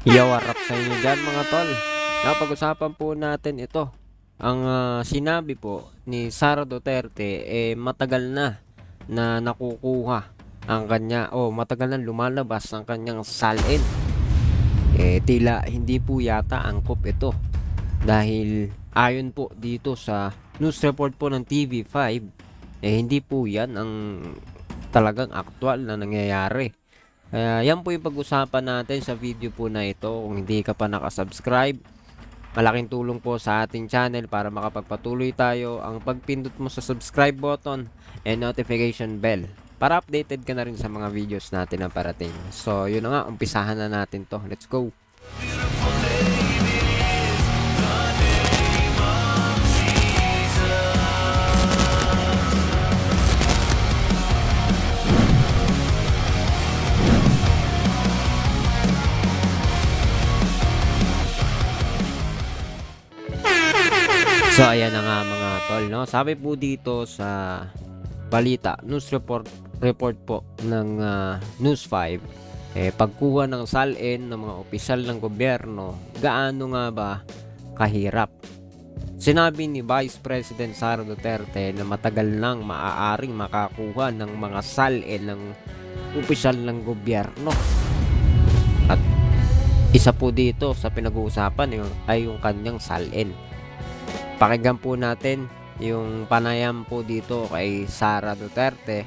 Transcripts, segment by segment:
Warap sa inyo dyan mga tol. Napag-usapan po natin ito. Ang sinabi po ni Sara Duterte matagal na nakukuha ang kanya matagal na lumalabas ang kanyang salin. Tila hindi po yata angkop ito dahil ayon po dito sa news report po ng TV5 hindi po yan ang talagang aktual na nangyayari. Kaya yan po yung pag-usapan natin sa video po na ito. Kung hindi ka pa nakasubscribe, malaking tulong po sa ating channel para makapagpatuloy tayo ang pagpindot mo sa subscribe button and notification bell para updated ka na rin sa mga videos natin na parating. So yun na nga, umpisahan na natin to. Let's go! So ayan na nga mga tol, no? Sabi po dito sa balita, news report po ng News 5, pagkuha ng salin ng mga opisyal ng gobyerno, gaano nga ba kahirap? Sinabi ni Vice President Sara Duterte na matagal nang maaaring makakuha ng mga salin ng opisyal ng gobyerno. At isa po dito sa pinag-uusapan ay yung kanyang salin. Pakinggan po natin yung panayam po dito kay Sara Duterte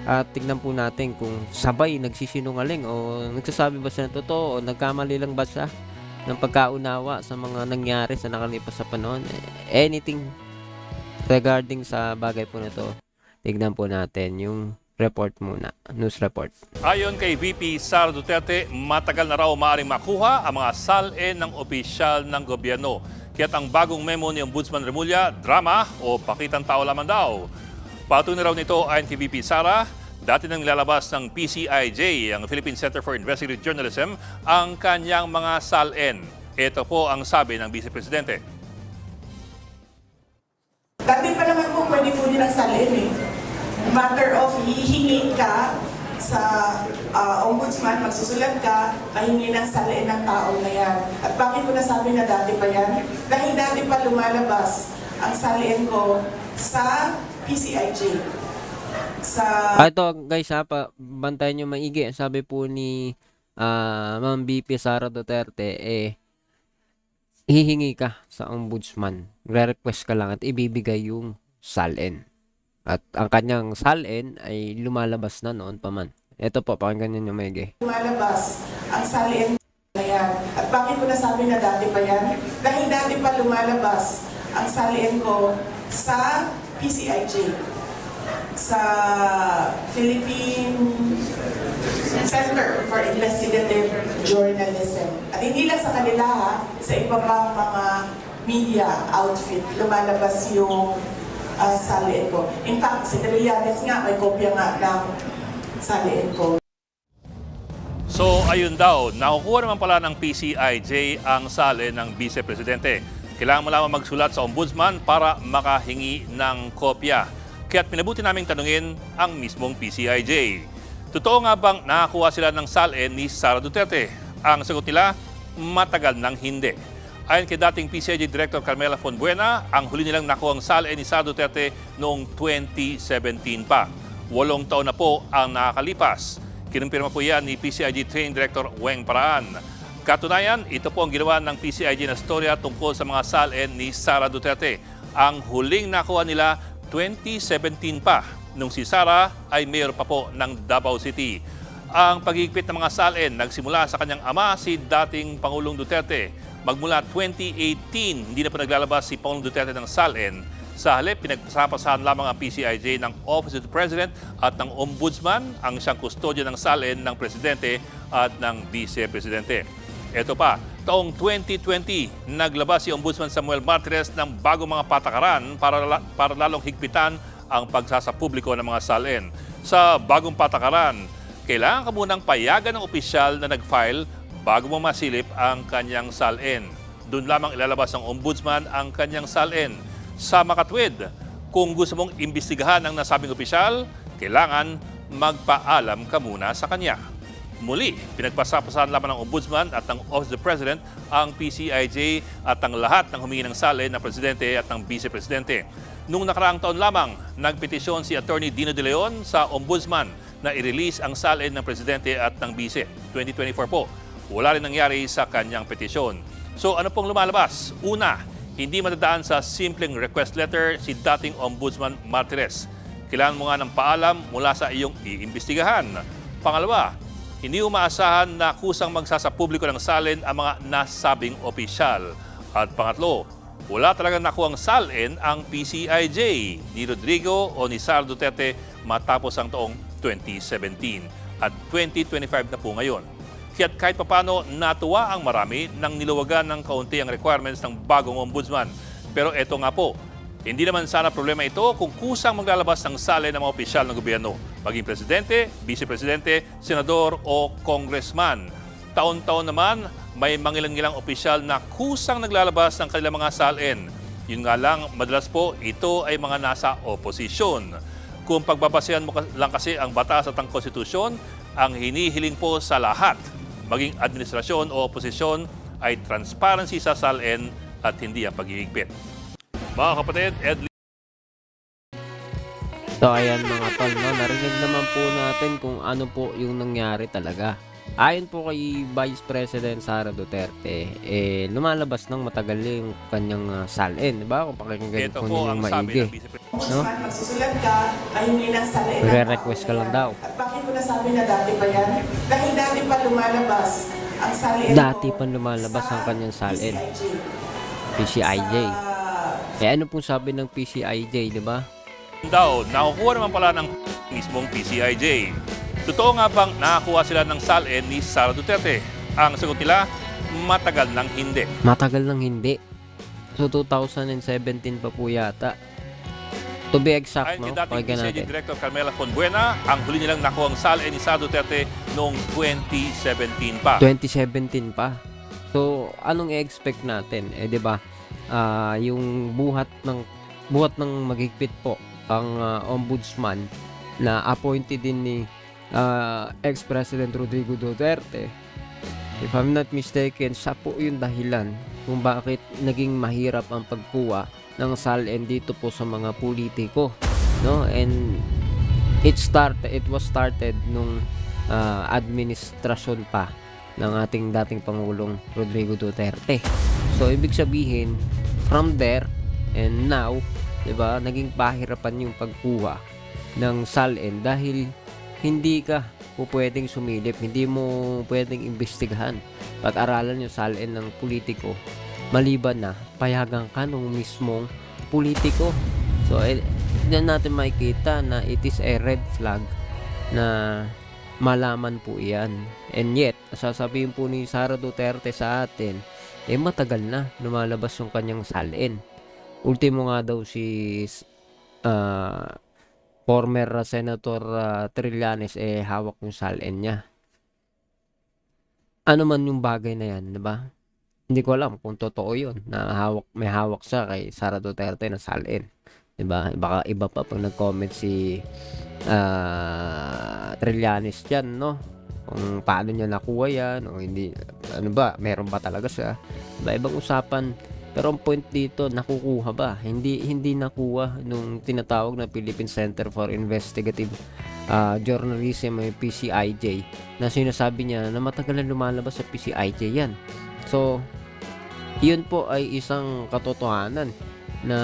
at tignan po natin kung sabay nagsisinungaling o nagsasabi ba siya ng totoo o nagkamali lang ba siya ng pagkaunawa sa mga nangyari sa nakalipas sa panahon. Anything regarding sa bagay po na to, tignan po natin yung report muna, news report. Ayon kay VP Sara Duterte, matagal na raw maaaring makuha ang mga salin ng opisyal ng gobyerno. Kaya't ang bagong memo ni Ombudsman Remulla, drama o pakitang tao lamang daw. Patunay raw nito ayon kay VP Sara, dati nang nilalabas ng PCIJ, ang Philippine Center for Investigative Journalism, ang kanyang mga salin. Ito po ang sabi ng Vice Presidente. Dati pa naman po pwede po nilang salin eh. Matter of hihingi ka sa ombudsman, magsusulat ka, kahingi ng salin ng taong na yan. At bakit ko nasabi na dati pa yan? Dahil dati pa lumalabas ang salin ko sa PCIJ. Ito guys bantayan nyo maigi. Sabi po ni Ma'am VP Sara Duterte, hihingi ka sa ombudsman. Re-request ka lang at ibibigay yung salin. At ang kanyang salin ay lumalabas na noon pa man. Ito po, pakinggan nyo maigi. Lumalabas ang salin na yan. At bakit ko nasabi na dati pa yan? Dahil dati pa lumalabas ang salin ko sa PCIJ. Sa Philippine Center for Investigative Journalism. At hindi lang sa kanila sa iba pang mga media outfit, lumalabas yung salin ko. In fact, si Trillanes nga, may kopya nga ng salin ko. So ayun daw, nakukuha naman pala ng PCIJ ang salin ng Vice Presidente. Kailangan mo lamang magsulat sa ombudsman para makahingi ng kopya. Kaya't pinabuti naming tanungin ang mismong PCIJ. Totoo nga bang nakakuha sila ng salin ni Sara Duterte? Ang sagot nila, matagal nang hindi. Ayon kay dating PCIJ Director Carmela Fonbuena, ang huli nilang nakuha ang salin ni Sara Duterte noong 2017 pa. 8 taon na po ang nakakalipas. Kinumpirma po yan ni PCIJ Training Director Weng Paraan. Katunayan, ito po ang ginawa ng PCIJ na storya tungkol sa mga salin ni Sara Duterte. Ang huling nakuha nila 2017 pa, nung si Sara ay mayor pa po ng Davao City. Ang paghigpit ng mga salin nagsimula sa kanyang ama, si dating Pangulong Duterte. Magmula 2018, hindi na pa naglalabas si Pangulong Duterte ng salin. Sa halip, pinagpasapasahan lamang ang PCIJ ng Office of the President at ng Ombudsman ang siyang kustodya ng salin ng Presidente at ng Vice Presidente. Ito pa, taong 2020, naglabas si Ombudsman Samuel Martires ng bagong mga patakaran para lalong higpitan ang pagsasapubliko ng mga salin. Sa bagong patakaran, kailangan ka munang payagan ng opisyal na nag-file bago mo masilip ang kanyang salin. Doon lamang ilalabas ng ombudsman ang kanyang salin. Sa makatwid, kung gusto mong imbestigahan ang nasabing opisyal, kailangan magpaalam ka muna sa kanya. Muli, pinagpasapasahan lamang ng Ombudsman at ng Office of the President ang PCIJ at ang lahat ng humingi ng sali ng Presidente at ng Vice Presidente. Noong nakaraang taon lamang, nagpetisyon si Attorney Dino De Leon sa Ombudsman na i-release ang salin ng Presidente at ng Vice. 2024 po, wala rin nangyari sa kanyang petisyon. So ano pong lumalabas? Una, hindi madadaan sa simpleng request letter si dating Ombudsman Martires. Kailangan mo nga ng paalam mula sa iyong iimbestigahan. Pangalawa, hindi umaasahan na kusang magsasapubliko ng salin ang mga nasabing opisyal. At pangatlo, wala talagang nakuhang salin ang PCIJ ni Rodrigo o ni Sara Duterte matapos ang taong 2017 at 2025 na po ngayon. Kaya't kahit papano natuwa ang marami nang niluwagan ng kaunti ang requirements ng bagong ombudsman. Pero eto nga po, hindi naman sana problema ito kung kusang maglalabas ng salin ng mga opisyal ng gobyerno, maging presidente, vice-presidente, senador o congressman. Taon-taon naman, may mangilang-ilang opisyal na kusang naglalabas ng kanilang mga salin. Yun nga lang, madalas po, ito ay mga nasa oposisyon. Kung pagbabasehan mo lang kasi ang batas at ang konstitusyon, ang hinihiling po sa lahat, maging administrasyon o oposisyon, ay transparency sa salin at hindi ang pag-iigpit. Mga kapatid, Ed. So ayan mga tol, no? Narinig naman po natin kung ano po yung nangyari talaga. Ayon po kay Vice President Sara Duterte, lumalabas ng matagal yung kanyang salin, di ba? Kung pakinggan Ito po po ang ninyong sabi maigi. ng Vice President. No? Magsusulat ka, ay hindi ng salin. Re-request ka lang daw. At bakit ko nasabi na dati pa yan? Dahil dati pa lumalabas ang salin Dati ko pa lumalabas sa ang kanyang salin. PCIJ. PCIJ. Ano pong sabi ng PCIJ, di ba? Daw, nakukuha naman pala ng mismong PCIJ. Totoo nga bang nakakuha sila ng salin ni Sara Duterte? Ang sagot nila, matagal nang hindi. Matagal nang hindi. So 2017 pa po yata. To be exact, Ayon no? kay dating Pakinggan PCIJ natin. Director Carmela Fonbuena, ang huli nilang nakuha ang salin ni Sara Duterte noong 2017 pa. 2017 pa. So anong i-expect natin? Di ba? Yung buhat ng magigpit po ang ombudsman na appointed din ni ex-President Rodrigo Duterte. If I'm not mistaken, siya po yung dahilan kung bakit naging mahirap ang pagkuha ng salin dito po sa mga politiko, no? And it was started nung administrasyon pa ng ating dating Pangulong Rodrigo Duterte. So ibig sabihin, from there and now, 'di ba, naging pahirapan yung pagkuha ng salin dahil hindi ka po pwedeng sumilip, hindi mo pwedeng imbestigahan, pag-aralan yung salin ng politiko maliban na payagan ka nung mismong politiko. So diyan natin makikita na it is a red flag na malaman po iyan. And yet, sasabihin po ni Sara Duterte sa atin, matagal na lumalabas yung kanyang salin. Ultimo nga daw si former Senator Trillanes hawak yung salin niya. Ano man yung bagay na yan, di ba? Hindi ko alam kung totoo yun na may hawak siya kay Sara Duterte na salin. Di ba? Baka iba pa pag nag-comment si Trillanes dyan, no? Kung paano niya nakuha yan o hindi, ano ba, meron ba talaga siya? Diba, ibang usapan. Pero ang point dito, nakukuha ba? Hindi nakuha nung tinatawag na Philippine Center for Investigative Journalism, may PCIJ, na sinasabi niya na matagal na lumalabas sa PCIJ yan. So, yun po ay isang katotohanan na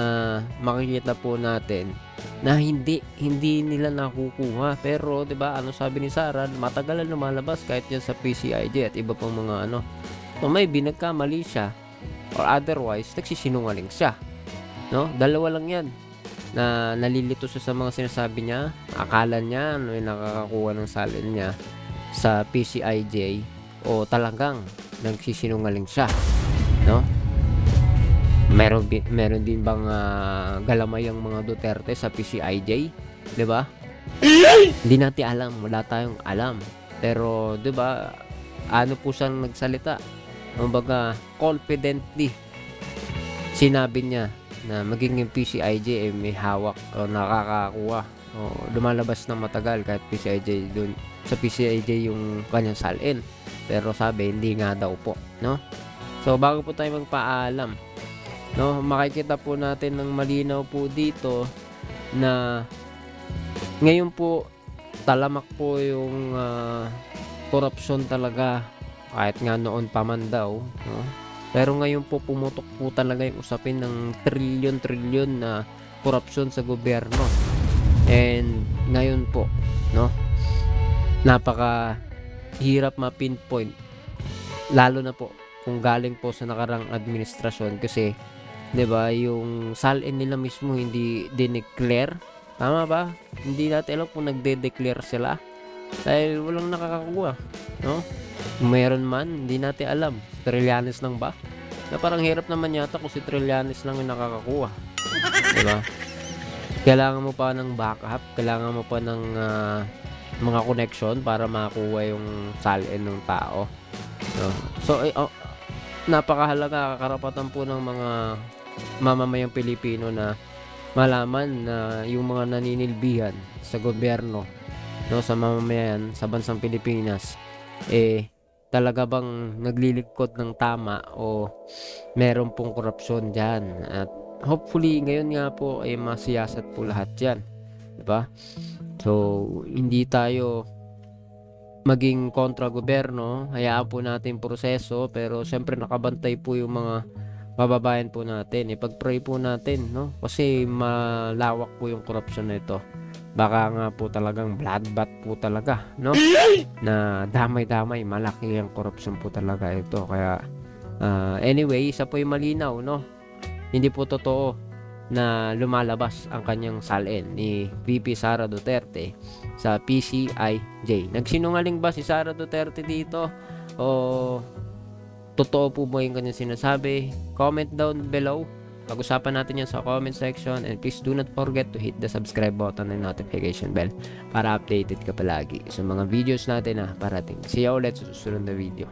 makikita po natin na hindi nila nakukuha. Pero 'di ba, ano sabi ni Sara, matagal na lumalabas kahit yan sa PCIJ at iba pang mga ano. So maybe nagkamali siya or otherwise nagsisinungaling siya, no? Dalawa lang yan na nalilito siya sa mga sinasabi niya. Akala niya may nakakakuha ng salin niya sa PCIJ o talagang nagsisinungaling siya, no? Meron din bang galamay ang mga Duterte sa PCIJ, 'di ba? Hindi natin alam, wala tayong alam. Pero 'di ba, ano po siyang nagsalita? Kumbaga, confidently sinabi niya na maging yung PCIJ may hawak o nakakakuha o o lumalabas ng matagal kahit PCIJ dun sa PCIJ yung kanyang salin. Pero sabi hindi nga daw po, no? So bago po tayo magpaalam, no, makikita po natin ng malinaw po dito na ngayon po talamak po yung korupsyon talaga, kahit nga noon pa man daw, no? Pero ngayon po pumutok po talaga yung usapin ng trilyon na korupsyon sa gobyerno. And ngayon po, no, napaka hirap ma-pinpoint, lalo na po kung galing po sa nakarang administrasyon, kasi 'di ba yung salin nila mismo hindi dineclare, tama ba? Hindi natin alam kung nagde-declare sila dahil walang nakakakuha, no? Kung meron man, hindi natin alam. Trillanes lang ba? Na parang hirap naman yata kung si Trillanes lang yung nakakakuha, 'di ba? Kailangan mo pa ng backup, kailangan mo pa ng mga connection para makuha yung salin ng tao, no? So napakahalaga, karapatan po ng mga mamamayang Pilipino na malaman na yung mga naninilbihan sa gobyerno, no, sa mamamayan sa bansang Pilipinas, talaga bang naglilingkod ng tama o meron pong korupsyon dyan. At hopefully ngayon nga po ay masiyasat po lahat yan, diba? So hindi tayo maging kontra gobyerno, hayaan po natin proseso, pero syempre nakabantay po yung mga kababayan po natin. Ipag-pray po natin, no? Kasi malawak po yung korupsyon na ito. Baka nga po talagang bloodbath po talaga, no? Na damay-damay, malaki ang korupsyon po talaga ito. Kaya anyway, isa po yung malinaw, no? Hindi po totoo na lumalabas ang kanyang salin ni VP Sara Duterte sa PCIJ. Nagsinungaling ba si Sara Duterte dito? O totoo po ba yung kanyang sinasabi? Comment down below. Pag-usapan natin yan sa comment section. And please do not forget to hit the subscribe button and notification bell para updated ka palagi sa mga videos natin na parating. See you ulit sa susunod na video.